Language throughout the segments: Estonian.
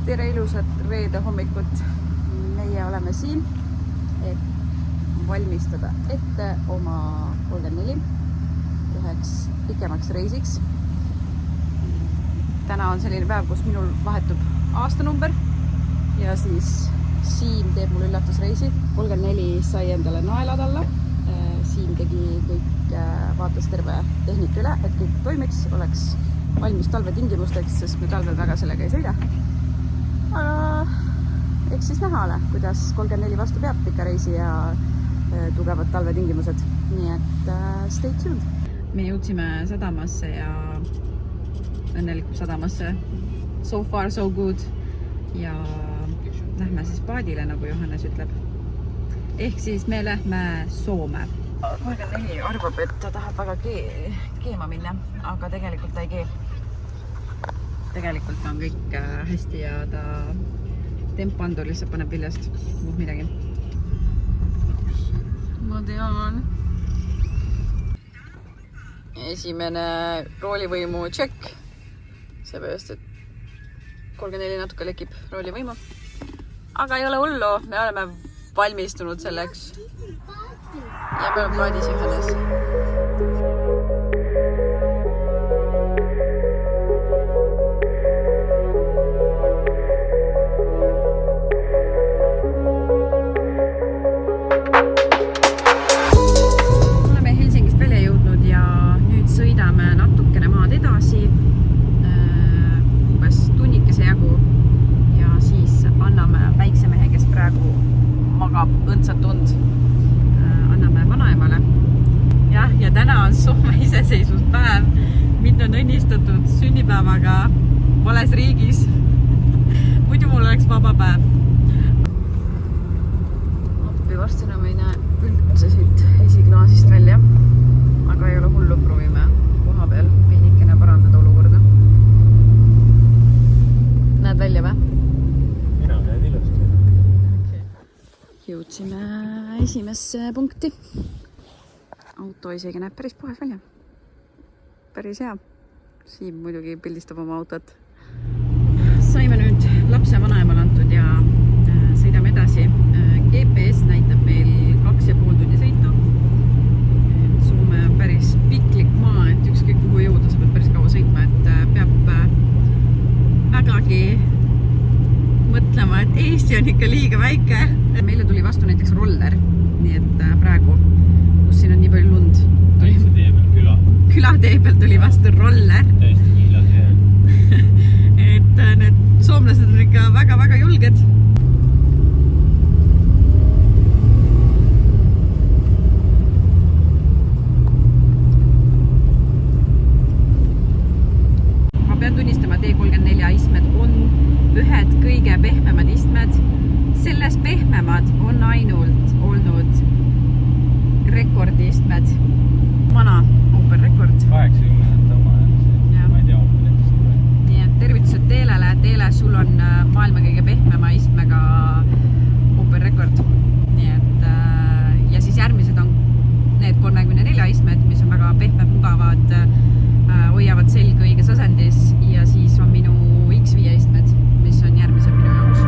tere ilusat reede hommikut. Meie oleme siin, et valmistada ette oma 34 üheks pikemaks reisiks. Täna on selline päev, kus minul vahetub aastanumber ja siis Siim teeb mul üllatusreisi. 34 sai endale naelad alla. Siim tegi kõik, vaatas terve tehnika üle, et kõik toimiks, oleks valmis talvetingimusteks, sest me talvel väga sellega ei sõida. Aga eks siis näha ole, kuidas 34 vastu peab pika reisi ja tugevad talvetingimused. Nii et stay tuned. Me jõudsime sadamasse ja õnnelikult sadamasse. So far so good. Ja lähme siis paadile, nagu Johannes ütleb. Ehk siis me lähme Soome. 34 arvab, et ta tahab väga keema minna, aga tegelikult ta ei kee. Tegelikult on kõik hästi ja ta tempandur lihtsalt paneb viljast muud midagi. Ma tean. Esimene roolivõimu check. Seepärast, et 34 natuke lekib roolivõimu. Aga ei ole hullu, me oleme valmistunud selleks. Ja me oleme paadis Johannes. Oleme Helsingist välja jõudnud ja nüüd sõidame natukene maad edasi. Umbes tunnikese jagu. Ja siis anname väikse mehe, kes praegu magab õndsat tund. Anname vanaemale. Ja täna on Soome iseseisvuspäev. Mind on õnnistatud sünnipäevaga vales riigis. Muidu mul oleks vaba päev. Appi varsti enam ei näe üldse siit esiklaasist välja. Aga ei ole hullu, proovime koha peal peenikene parandada olukorda. Näed välja või? Mina näen ilusti. Jõudsime esimesse punkti. Auto isegi näeb päris puhas välja. Päris hea. Siim muidugi pildistab oma autot. Saime nüüd lapse vanaemal antud ja sõidame edasi. GPS näitab meil 2,5 tundi sõitu. Soome on päris piklik maa, et ükskõik kuhu jõuda, sa pead päris kaua sõitma, et peab vägagi mõtlema, et Eesti on ikka liiga väike. Meile tuli vastu näiteks roller, nii et praegu, kus siin on nii palju lund. Täitsa tee peal küla. Külatee peal tuli vastu roller. Täiesti kiilatee. Et need soomlased on ikka väga-väga julged. Ma pean tunnistama, T34 istmed on ühed kõige pehmemad istmed. Selles pehmemad on ainult olnud rekordistmed. Vana Opel rekord. 80 oma ja ma ei tea Opelitest. Nii et tervitused Teelele. Teele, sul on maailma kõige pehmema istmega Opel rekord. Nii et, ja siis järgmised on need 34 istmed, mis on väga pehmed, mugavad, hoiavad selga õiges asendis ja siis on minu X5 istmed, mis on järgmised minu jaoks.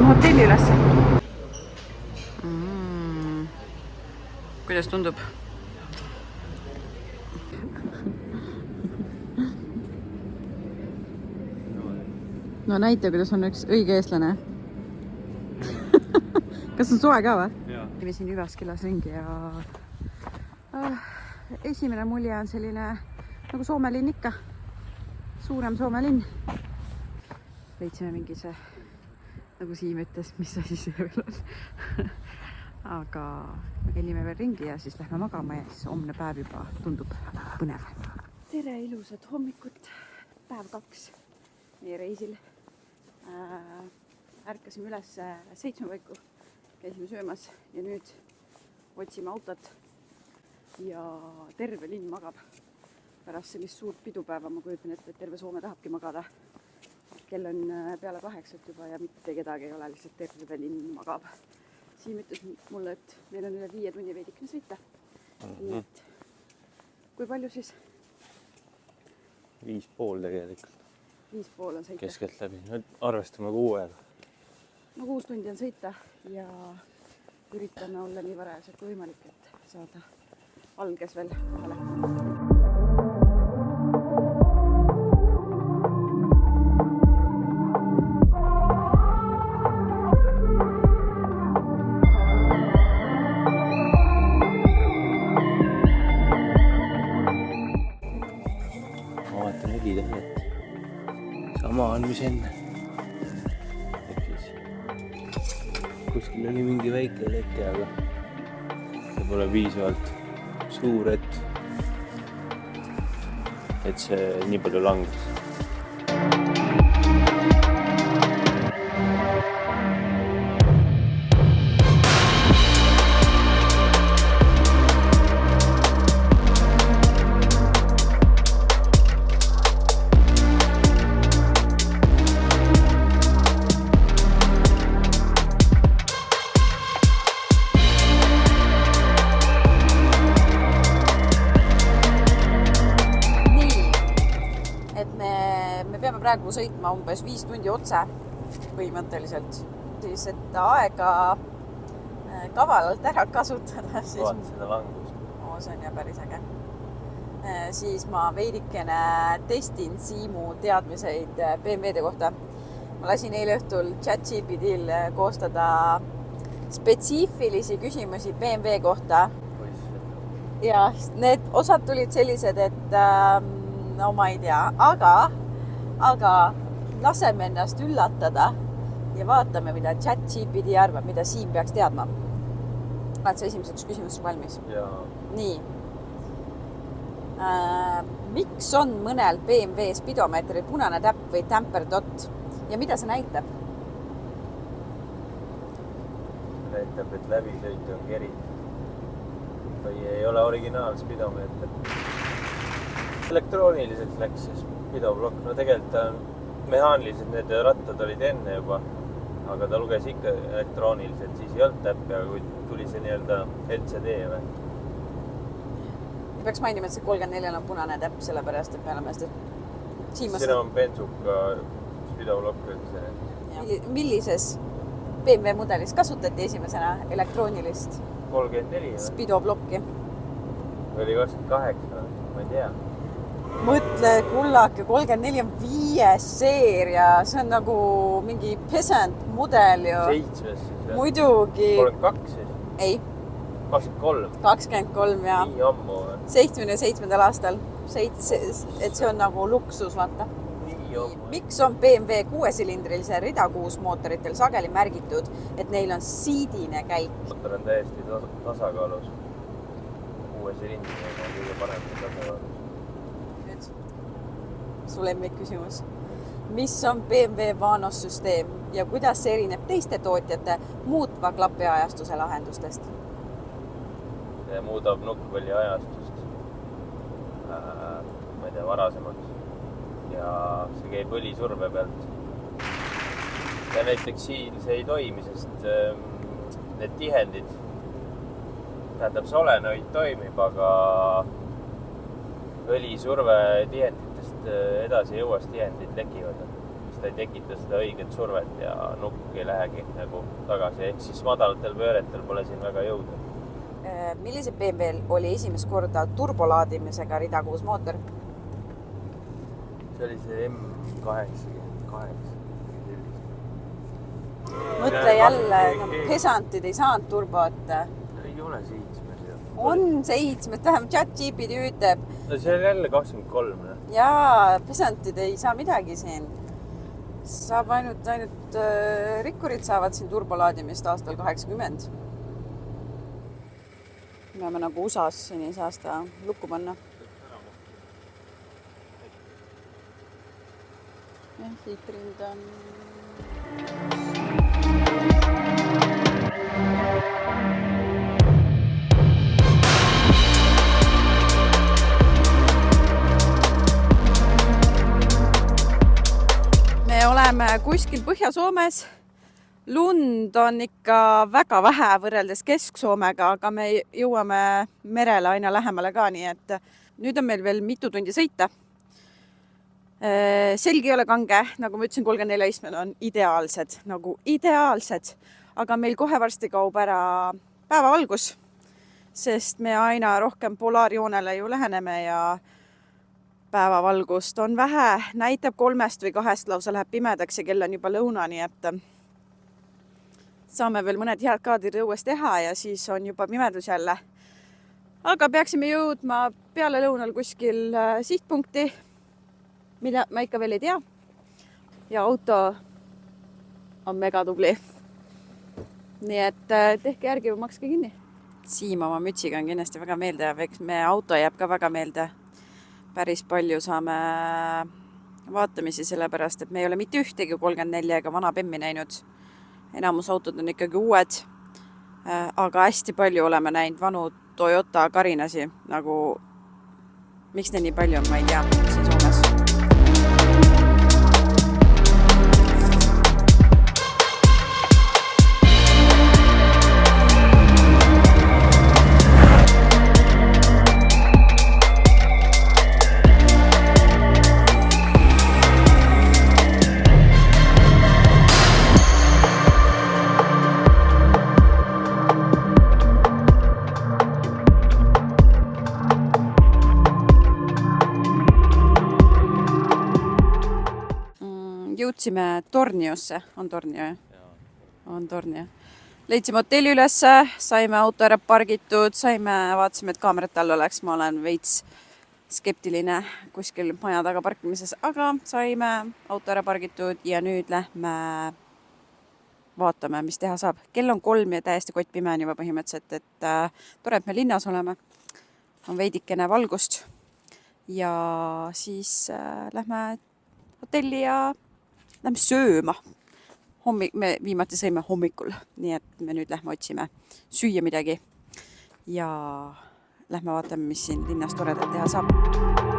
Hotelli ülesse. Kuidas tundub? No näita, kuidas on üks õige eestlane. Kas on soe ka või? Jaa. Me siin Jyväskyläs ringi ja esimene mulje on selline nagu Soome linn ikka. Suurem Soome linn. Leidsime mingi see, nagu Siim ütles, mis asi see veel on. aga me kõnnime veel ringi ja siis lähme magama ja siis homne päev juba tundub põnev. Tere, ilusat hommikut, päev 2 meie reisil. Ärkasime üles 7 paiku, käisime söömas ja nüüd otsime autot ja terve linn magab. Pärast sellist suurt pidupäeva ma kujutan ette, et terve Soome tahabki magada. Kell on peale 8 juba ja mitte kedagi ei ole, lihtsalt terve linn magab. Siim ütles mulle, et meil on üle 5 tunni veidikene sõita. Nii et kui palju siis? 5,5 tegelikult. 5,5 on sõita. Keskelt läbi. Arvestame 6. No 6 tundi on sõita ja üritame olla nii varajased kui võimalik, et saada alges veel kohale. Sama on mis enne. Kuskil oli mingi väike leke, aga see pole piisavalt suur, et see nii palju langes. Praegu sõitma umbes 5 tundi otse põhimõtteliselt, siis et aega kavalalt ära kasutada. Vaata seda langust. See on ja päris äge. Siis ma veidikene testin Siimu teadmiseid BMW-de kohta. Ma lasin eile õhtul ChatGPTil koostada spetsiifilisi küsimusi BMW kohta. Ja need osad tulid sellised, et no ma ei tea, aga laseme ennast üllatada ja vaatame, mida ChatGPT arvab, mida Siim peaks teadma. Oled sa esimeseks küsimuseks valmis? Jaa. Nii. Miks on mõnel BMW spidomeetril punane täpp või tamper dot ja mida see näitab? Näitab, et läbisõit on kerid. Või ei ole originaal spidomeeter. Elektrooniliselt läks see spidoblokk. No tegelikult on mehaaniliselt need rattad olid enne juba, aga ta luges ikka elektrooniliselt, siis ei olnud täppi, aga kui tuli see nii-öelda LCD või? Peaks mainima, et see 34 on punane täpp, sellepärast, et me oleme Siin on bensuka spidoblokk. Millises BMW mudelis kasutati esimesena elektroonilist 34 spidoblokki? Oli 28, ma ei tea. Mõtle, kullake, 34 on 5 seeria, see on nagu mingi peasant mudel ju. 7 siis. Muidugi. 32 siis? Ei. 23? 23, jah. Nii ammu. 77. aastal. Et see on nagu luksus, vaata. Nii ammu. Miks on BMW 6-silindrilise ridakuus mootoritel sageli märgitud, et neil on siidine käik? Mootor on täiesti tasakaalus. 6-silindriga on kõige parem tasakaalus. Su lemmik küsimus. Mis on BMW vaanossüsteem ja kuidas see erineb teiste tootjate muutva klapiajastuse lahendustest? See muudab nukkvõli ajastust ma ei tea, varasemaks ja see käib õlisurve pealt. Ja näiteks siin see ei toimi, sest need tihendid, tähendab solenoid toimib, aga õlisurve tihenditest edasi jõuas tihendid lekivad, sest ta ei tekita seda õiget survet ja nukk ei lähegi nagu tagasi, ehk siis madalatel pööretel pole siin väga jõuda. Millise BMW-l oli esimest korda turbolaadimisega ridakuus mootor? See oli see M88. Mõtle jälle, pesantid ei saanud turbot. Ei ole 7. On 7, tähendab ChatGPT ütleb. No see oli jälle 23. Jaa, pesantid ei saa midagi siin. Saab ainult rikkurid saavad siin turbolaadimist aastal 80. Me peame nagu USA-s, siin ei saa seda lukku panna. Jah, liitrind on... Me oleme kuskil Põhja-Soomes. Lund on ikka väga vähe võrreldes Kesk-Soomega, aga me jõuame merele aina lähemale ka, nii et nüüd on meil veel mitu tundi sõita. Selgi ei ole kange, nagu ma ütlesin, 34 istmed on ideaalsed, nagu ideaalsed, aga meil kohe varsti kaub ära päevavalgus, sest me aina rohkem polaarjoonele ju läheneme ja päevavalgust on vähe, näitab 3 või 2 lausa läheb pimedaks ja kell on juba lõuna, nii et saame veel mõned head kaadrid õues teha ja siis on juba pimedus jälle. Aga peaksime jõudma peale lõunal kuskil sihtpunkti, mida ma ikka veel ei tea. Ja auto on mega tubli. Nii et tehke järgi või makske kinni. Siim oma mütsiga on kindlasti väga meelde ja me auto jääb ka väga meelde. Päris palju saame vaatamisi sellepärast, et me ei ole mitte ühtegi 34 ega vana Bemmi näinud. Enamus autod on ikkagi uued, aga hästi palju oleme näinud vanu Toyota Karinasi, nagu miks neid nii palju on, ma ei tea, siin Soomes. Jõudsime Torniosse, on Tornio, jah? On Tornio. Leidsime hotelli ülesse, saime auto ära pargitud, vaatasime, et kaamerat all oleks, ma olen veits skeptiline kuskil maja taga parkimises, aga saime auto ära pargitud ja nüüd lähme vaatame, mis teha saab. Kell on 3 ja täiesti kottpime on juba põhimõtteliselt, et tore, et me linnas oleme. On veidikene valgust ja siis lähme hotelli ja lähme sööma. Me viimati sõime hommikul, nii et me nüüd lähme otsime süüa midagi ja lähme vaatame, mis siin linnas toredat teha saab.